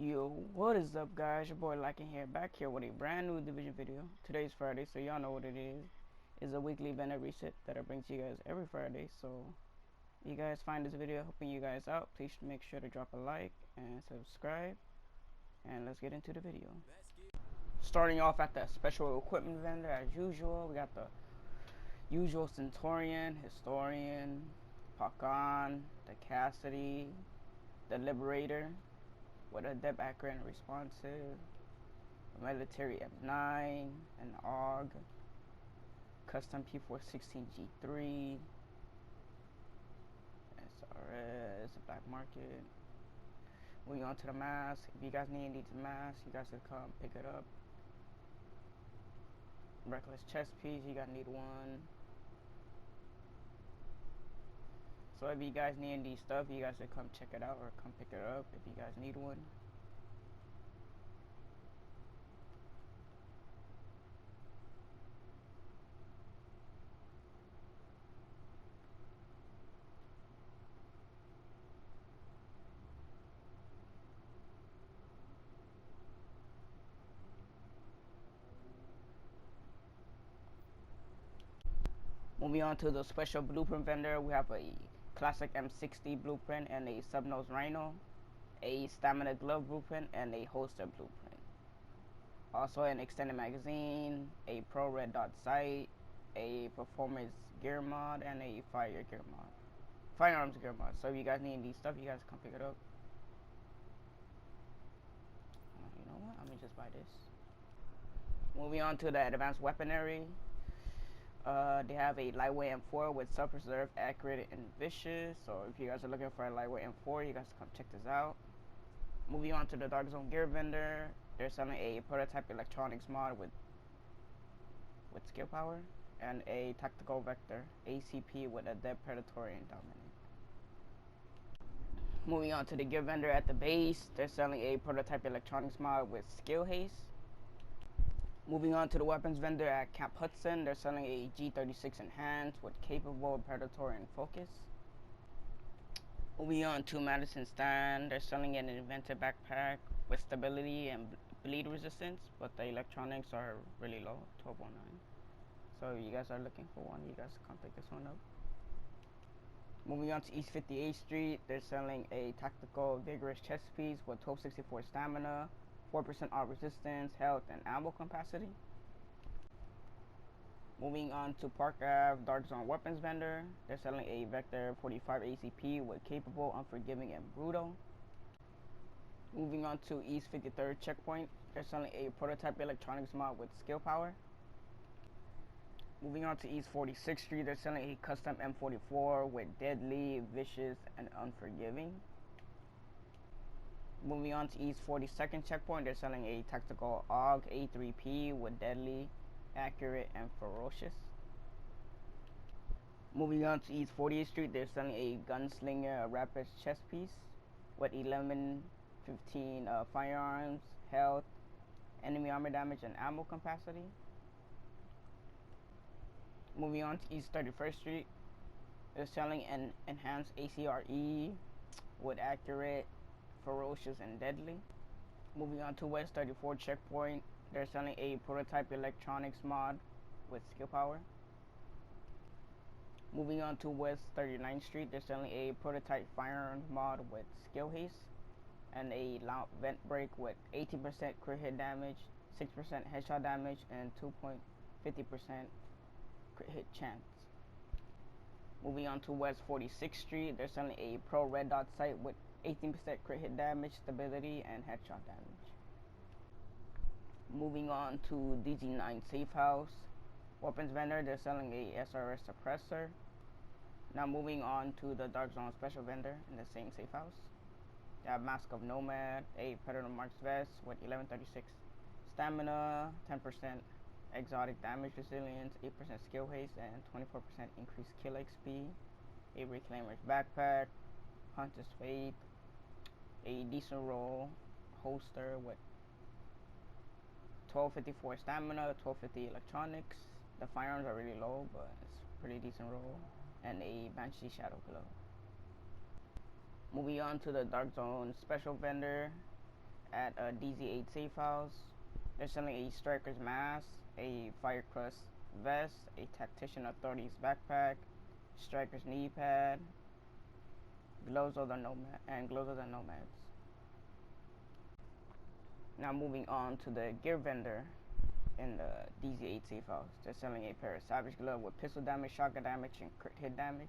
Yo, what is up, guys? Your boy Lycan here, back here with a brand new Division video. Today's Friday, so y'all know what it is. It's a weekly vendor reset that I bring to you guys every Friday. So if you guys find this video helping you guys out, please make sure to drop a like and subscribe. And let's get into the video. Starting off at the special equipment vendor as usual, we got the usual Centurion, Historian, Pacan, the Cassidy, the Liberator, with a depth accurate and responsive, a military M9, an AUG, Custom P416 G3, SRS, Black Market. Moving on to the mask. If you guys need these masks, you guys should come pick it up. Reckless chest piece, you guys need one. So if you guys need these stuff, you guys should come check it out or come pick it up if you guys need one. Moving on to the special blueprint vendor, we have a classic M60 blueprint and a Snubnosed Rhino, a stamina glove blueprint, and a holster blueprint. Also an extended magazine, a pro red dot sight, a performance gear mod, and a firearms gear mod. So if you guys need these stuff, you guys come pick it up. You know what? Let me just buy this. Moving on to the advanced weaponry. They have a lightweight M4 with self-preserve, accurate, and vicious. So if you guys are looking for a lightweight M4, you guys come check this out. Moving on to the Darkzone gear vendor, they're selling a prototype electronics mod with skill power and a tactical vector ACP with a dead predatory and dominant. Moving on to the gear vendor at the base, they're selling a prototype electronics mod with skill haste. Moving on to the weapons vendor at Camp Hudson, they're selling a G36 Enhanced with capable, predatory, and focus. Moving on to Madison Stand, they're selling an invented backpack with stability and bleed resistance, but the electronics are really low, 1209. So if you guys are looking for one, you guys come pick this one up. Moving on to East 58th Street, they're selling a tactical Vigorous chest piece with 1264 stamina, 4% all resistance, health, and ammo capacity. Moving on to Park Ave Darkzone weapons vendor, they're selling a Vector 45 ACP with capable, unforgiving, and brutal. Moving on to East 53rd checkpoint, they're selling a prototype electronics mod with skill power. Moving on to East 46th Street, they're selling a Custom M44 with deadly, vicious, and unforgiving. Moving on to East 42nd checkpoint, they're selling a Tactical Aug A3P with deadly, accurate, and ferocious. Moving on to East 40th Street, they're selling a Gunslinger rapid chest piece with 1115 firearms, health, enemy armor damage, and ammo capacity. Moving on to East 31st Street, they're selling an enhanced ACR-E with accurate, ferocious, and deadly. Moving on to West 34th checkpoint, they're selling a prototype electronics mod with skill power. Moving on to West 39th Street, they're selling a prototype firearm mod with skill haste and a loud vent break with 18% crit hit damage, 6% headshot damage, and 2.50% crit hit chance. Moving on to West 46th Street, they're selling a pro red dot sight with 18% crit hit damage, stability, and headshot damage. Moving on to DZ9 Safehouse weapons vendor, they're selling a SRS suppressor. Now moving on to the Darkzone special vendor in the same Safehouse. They have Mask of Nomad, a Predator Marks vest with 1136 stamina, 10% exotic damage resilience, 8% skill haste, and 24% increased kill XP. A Reclaimer's backpack, Hunter's Fate, a decent roll holster with 1254 stamina, 1250 electronics. The firearms are really low, but it's pretty decent roll. And a Banshee Shadow Glove. Moving on to the Darkzone special vendor at DZ8 Safehouse. They're selling a Strikers mask, a FireCrest vest, a Tactician Authorities backpack, Strikers knee pad, gloves of the nomad, and gloves of the nomads. Now moving on to the gear vendor in the DZ8 Safehouse. They're selling a pair of Savage gloves with pistol damage, shotgun damage, and crit hit damage.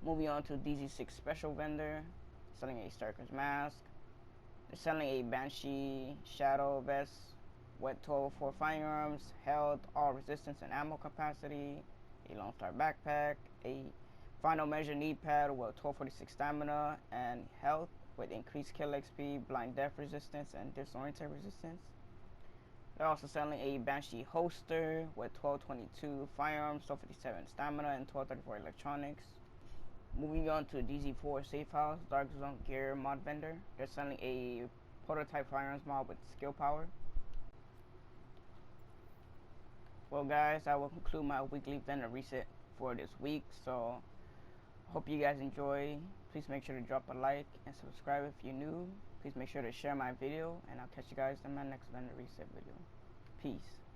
Moving on to DZ6 special vendor, selling a Strikers mask. They're selling a Banshee shadow vest with 1204 firearms, health, all resistance and ammo capacity, a Lone Star backpack, a final measure knee pad with 1246 stamina and health with increased kill XP, blind death resistance, and disorient resistance. They're also selling a Banshee holster with 1222 firearms, 1257 stamina, and 1234 electronics. Moving on to DZ4 Safehouse Darkzone gear mod vendor. They're selling a prototype firearms mod with skill power. Well guys, that will conclude my weekly vendor reset for this week. So hope you guys enjoy. Please make sure to drop a like and subscribe if you're new. Please make sure to share my video, and I'll catch you guys in my next vendor reset video. Peace.